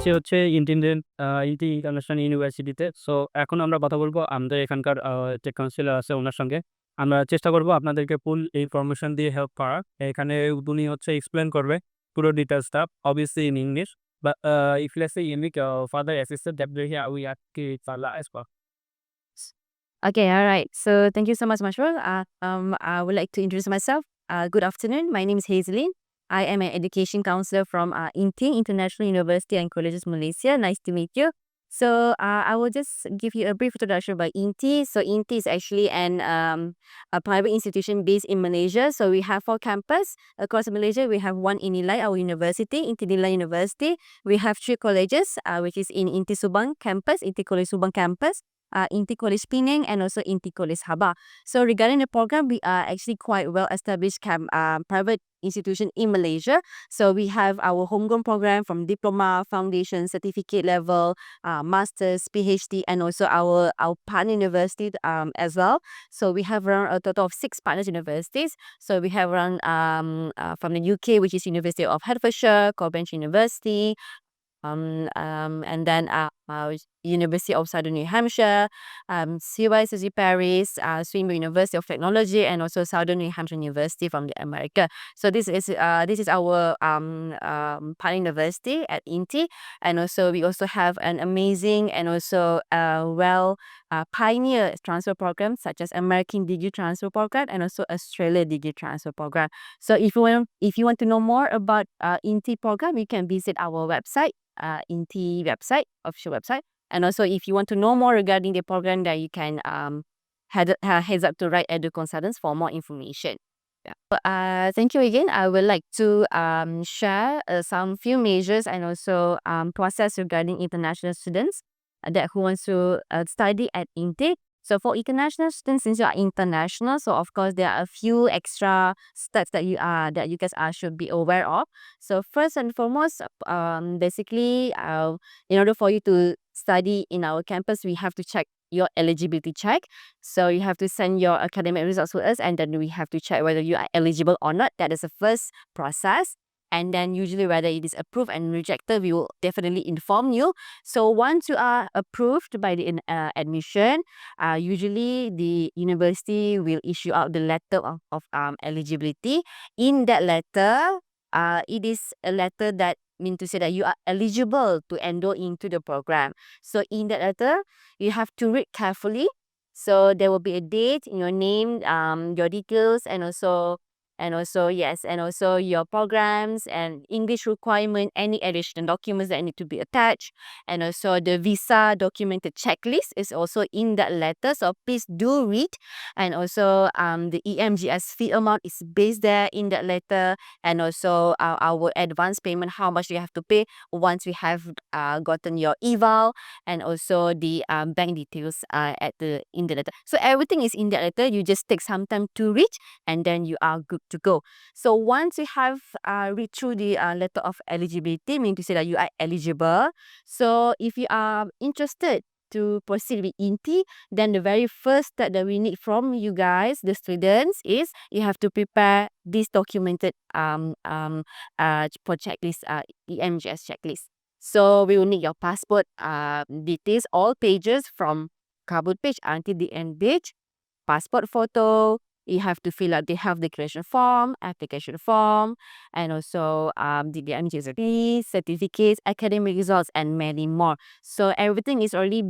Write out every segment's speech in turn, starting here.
আছি হচ্ছে ইন্টি ইন্টারন্যাশনাল ইউনিভার্সিটিতে। সো এখন আমরা কথা বলবো আমাদের এখানকার যে কাউন্সিলর আছে ওনার সঙ্গে। আমরা চেষ্টা করব আপনাদেরকে ফুল ইনফরমেশন দিয়ে হেল্প করার। এখানে উনি হচ্ছে এক্সপ্লেন করবে পুরো ডিটেইলসটা, obviously in English. But if let's say you need a further assistance, definitely we are Salah as well. Okay, all right. So thank you so much, Mashwar. I would like to introduce myself. Good afternoon. My name is Hazeline. I am an education counselor from INTI International University and Colleges, Malaysia. Nice to meet you. So I will just give you a brief introduction about INTI. So INTI is actually a private institution based in Malaysia. So we have 4 campuses across Malaysia. We have one in Nilai, our university, INTI Nilai University. We have 3 colleges, which is in INTI Subang campus, INTI College Subang campus, INTI College Penang, and also INTI College Sabah. So regarding the program, we are actually quite well established private institution in Malaysia. So we have our homegrown program from diploma, foundation, certificate level, masters, PhD, and also our partner university as well. So we have around a total of 6 partners universities. So we have around from the UK, which is University of Hertfordshire, Cambridge University, and then University of Southern New Hampshire, CYSC Paris, Swinburne University of Technology, and also Southern New Hampshire University from the America. So this is our partner university at INTI, and also we also have an amazing and also pioneer transfer program such as American Degree Transfer Program and also Australia Degree Transfer Program. So if you want to know more about INTI program, you can visit our website, INTI website, official website. And also if you want to know more regarding the program, that you can heads up to Right Edu Consultants for more information. Yeah. Thank you again. I would like to share some few measures and also process regarding international students that who wants to study at INTI. So for international students, since you are international, so of course there are a few extra steps that you guys should be aware of. So first and foremost, basically, in order for you to study in our campus, we have to check your eligibility check. So you have to send your academic results to us, and then we have to check whether you are eligible or not. That is the first process. And then usually whether it is approved and rejected, we will definitely inform you. So once you are approved by the admission, usually the university will issue out the letter of eligibility. In that letter, it is a letter that mean to say that you are eligible to enroll into the program. So in that letter, you have to read carefully. So there will be a date, your name, your details, and also your programs and English requirement, any additional documents that need to be attached, and also the visa documented checklist is also in that letter. So please do read, and also the EMGS fee amount is based there in that letter, and also our advance payment, how much you have to pay once we have gotten your eval, and also the bank details in the letter. So everything is in that letter. You just take some time to read, and then you are good to go. So once you have read through the letter of eligibility, meaning to say that you are eligible. So if you are interested to proceed with INTI, then the very first step that we need from you guys, the students, is you have to prepare this documented for checklist, EMGS checklist. So we will need your passport details, all pages from cover page until the end page, passport photo. You have to fill out the health declaration form, application form, and also the EMGS certificates, academic results, and many more. So everything is already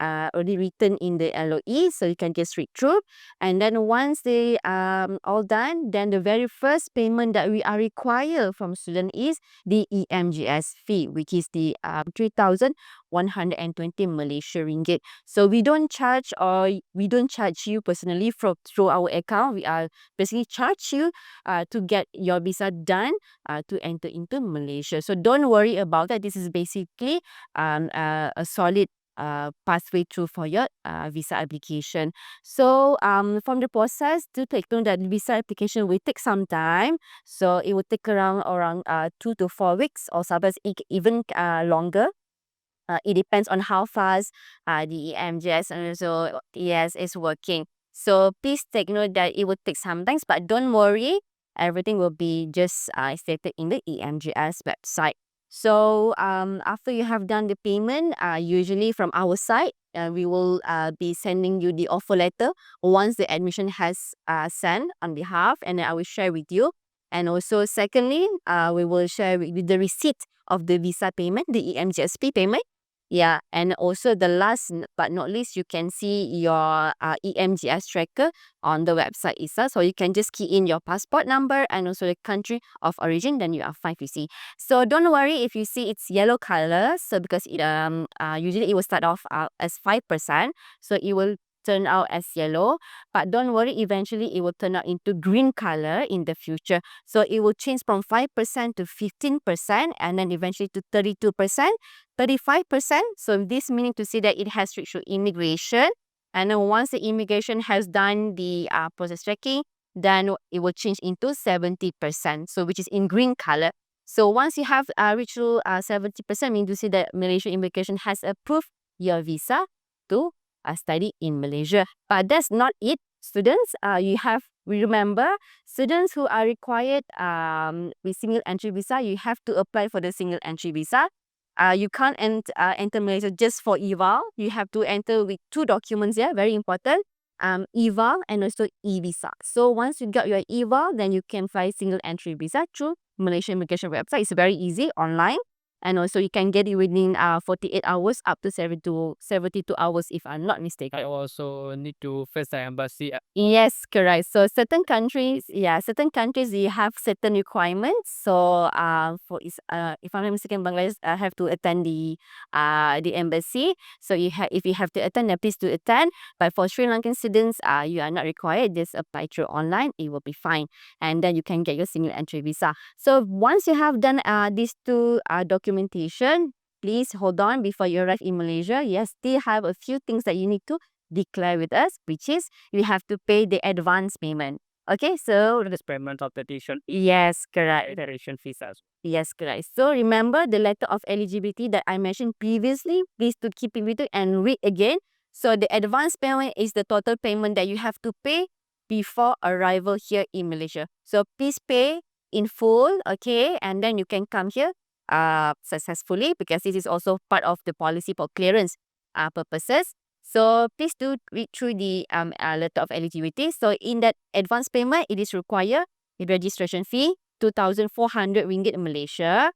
already written in the LOE, so you can just read through. And then once they all done, then the very first payment that we are required from student is the EMGS fee, which is the 3,120 Malaysia ringgit. So we don't charge you personally through our account. We are basically charge you to get your visa done to enter into Malaysia. So don't worry about that. This is basically a solid pathway through for your visa application. So from the process, do take note that visa application will take some time. So it will take around 2 to 4 weeks, or sometimes even longer. It depends on how fast the EMGS and also TS is working. So please take note that it will take some time, but don't worry, everything will be just stated in the EMGS website. So after you have done the payment, usually from our side, we will be sending you the offer letter once the admission has sent on behalf, and then I will share with you. And also, secondly, we will share with you the receipt of the visa payment, the EMGSP payment. Yeah, and also the last but not least, you can see your EMGS tracker on the website itself. So you can just key in your passport number and also the country of origin, then you are fine to see. So don't worry if you see it's yellow color. So because it usually it will start off as 5%, so it will turn out as yellow. But don't worry, eventually it will turn out into green color in the future. So it will change from 5% to 15%, and then eventually to 32%, 35%. So this meaning to say that it has reached to immigration. And then once the immigration has done the process checking, then it will change into 70%. So which is in green color. So once you have reached to 70%, mean to say that Malaysian immigration has approved your visa to study in Malaysia. But that's not it, students. Remember, students who are required with single entry visa, you have to apply for the single entry visa. You can't enter Malaysia just for eval. You have to enter with 2 documents here, very important. Eval and also e-visa. So once you got your eval, then you can fly single entry visa through Malaysian immigration website. It's very easy online, and also you can get it within 48 hours up to 72 hours if I'm not mistaken. I also need to face the embassy. Yes, correct. So certain countries, you have certain requirements. So if I'm not mistaken, Bangladesh have to attend the embassy. So if you have to attend, then please do attend. But for Sri Lankan students, you are not required. Just apply through online. It will be fine, and then you can get your single entry visa. So once you have done these 2 documentation, please hold on before you arrive in Malaysia. Yes, still have a few things that you need to declare with us, which is you have to pay the advance payment. Okay, so This payment of the tuition, yes, correct. tuition fees as Yes, correct. So remember the letter of eligibility that I mentioned previously. Please to keep it with you and read again. So the advance payment is the total payment that you have to pay before arrival here in Malaysia. So please pay in full, okay, and then you can come here successfully, because this is also part of the policy for clearance purposes. So please do read through the letter of eligibility. So in that advance payment, it is required the registration fee, 2,400 ringgit Malaysia.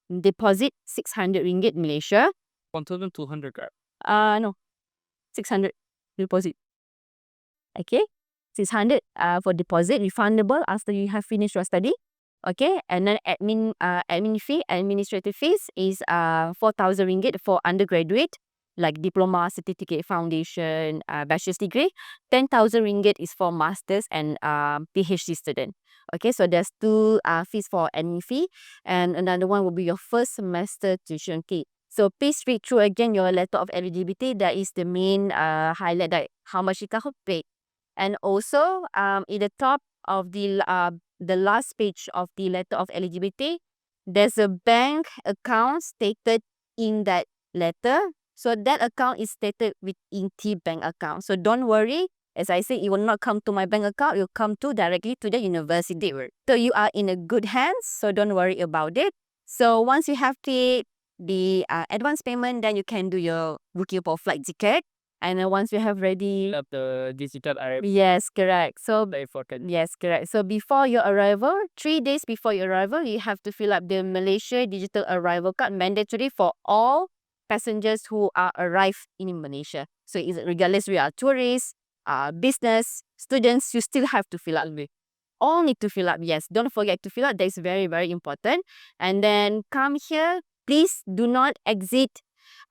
Deposit, 600 ringgit Malaysia. 1,200. No, 600 deposit. Okay, 600 for deposit, refundable after you have finished your study. Okay, and then administrative fees is 4,000 ringgit for undergraduate, like diploma, certificate, foundation, bachelor's degree. 10,000 ringgit is for masters and PhD student. Okay, so there's 2 fees for admin fee, and another one will be your first semester tuition fee. So please read through again your letter of eligibility. That is the main highlight, that how much you can pay. And also in the top of the last page of the letter of eligibility, there's a bank account stated in that letter. So that account is stated with INTI bank account. So don't worry. As I say, it will not come to my bank account. It will come directly to the university. So you are in a good hands. So don't worry about it. So once you have paid the advance payment, then you can do your booking for flight ticket. And then once you have ready, Of the digital arrival. yes, correct. So The important. yes, correct. So before your arrival, 3 days before your arrival, you have to fill up the Malaysia digital arrival card, mandatory for all passengers who are arrived in Malaysia. So regardless we are tourists, business, students, you still have to fill up. All need to fill up. Yes, don't forget to fill up. That is very, very important. And then come here. Please do not exit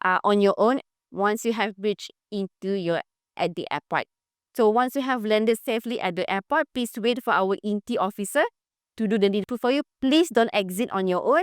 on your own once you have reached at the airport. So once you have landed safely at the airport, please wait for our INTI officer to do the needful for you. Please don't exit on your own.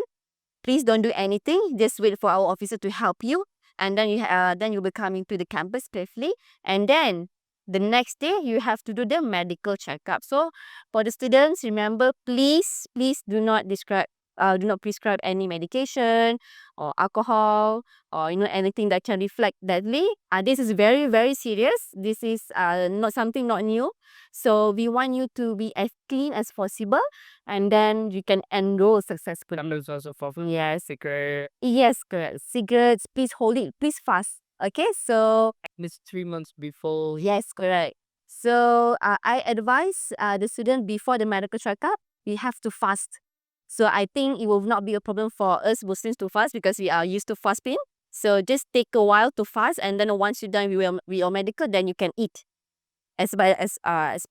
Please don't do anything. Just wait for our officer to help you, and then you'll be coming to the campus safely. And then the next day you have to do the medical checkup. So for the students, remember, please do not describe do not prescribe any medication or alcohol or anything that can reflect deadly. This is very, very serious. This is not something not new. So we want you to be as clean as possible, and then you can enroll successfully. There's also for Yes. cigarette. Yes, correct. Cigarettes, please hold it, please fast. Okay, so It's 3 months before. yes, correct. So I advise the student before the medical checkup, we have to fast. So I think it will not be a problem for us Muslims to fast because we are used to fasting. So just take a while to fast, and then once you're done with your medical, then you can eat as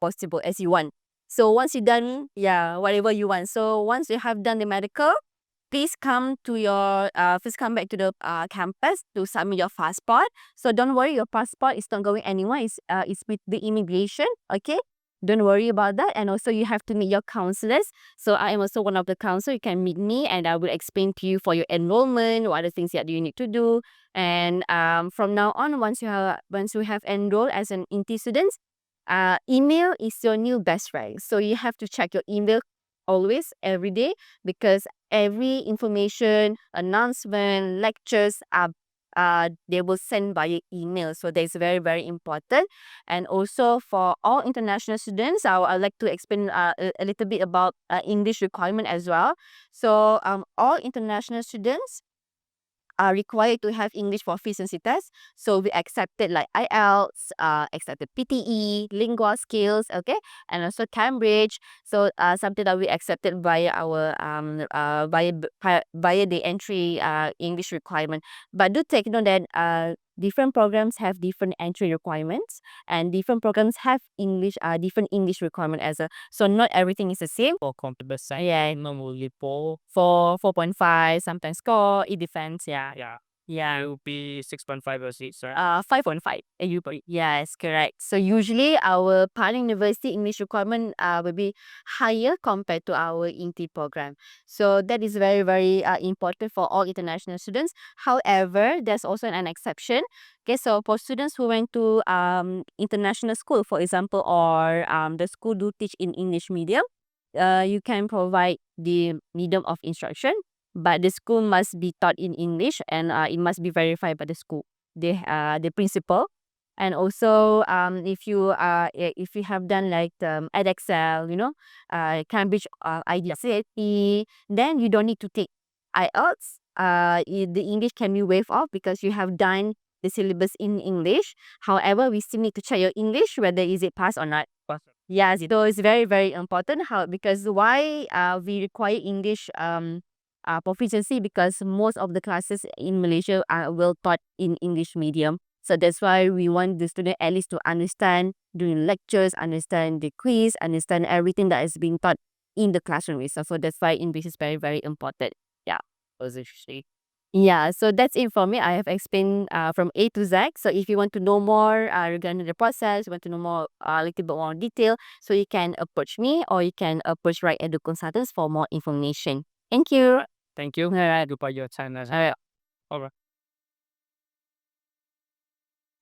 possible as you want. So once you're done, yeah, whatever you want. So once you have done the medical, please come back to the campus to submit your passport. So don't worry, your passport is not going anywhere. It's with the immigration. Okay, don't worry about that. And also you have to meet your counselors. So I am also one of the counselors. You can meet me, and I will explain to you for your enrollment, what are the things that you need to do. And from now on, once you have enrolled as an INTI student, email is your new best friend. So you have to check your email always, every day, because every information, announcement, lectures they will send via email. So that's very, very important. And also for all international students, I'd like to explain a little bit about English requirement as well. So all international students are required to have English proficiency test. So we accepted like IELTS, accepted PTE, lingual skills, okay, and also Cambridge. So something that we accepted via our via the entry English requirement. But do take note that different programs have different entry requirements, and different programs have different English requirement as well. So not everything is the same. For computer science, Yeah. normally 4. For 4.5, sometimes score, it depends. Yeah. Yeah. Yeah. It will be 6.5 or 6, right? 5.5 AUP. Yes, correct. So usually our partner university English requirement will be higher compared to our INTI program. So that is very, very important for all international students. However, there's also an exception. Okay, so for students who went to international school, for example, or the school do teach in English medium, you can provide the medium of instruction, but the school must be taught in English, and it must be verified by the school, the principal. And also if you have done like EdXL, Cambridge IDCAT, then you don't need to take IELTS. The English can be waived off because you have done the syllabus in English. However, we still need to check your English whether is it passed or not. Yes, so it's very, very important because why we require English proficiency, because most of the classes in Malaysia are well taught in English medium. So that's why we want the student at least to understand during lectures, understand the quiz, understand everything that is being taught in the classroom itself. So that's why English is very, very important. Yeah. Position. Yeah, so that's it for me. I have explained from A to Z. So if you want to know more regarding the process, you want to know more, a little bit more detail, so you can approach me or you can approach Right Edu Consultants for more information. Thank you. Thank you. All right. For your time. All right. All right.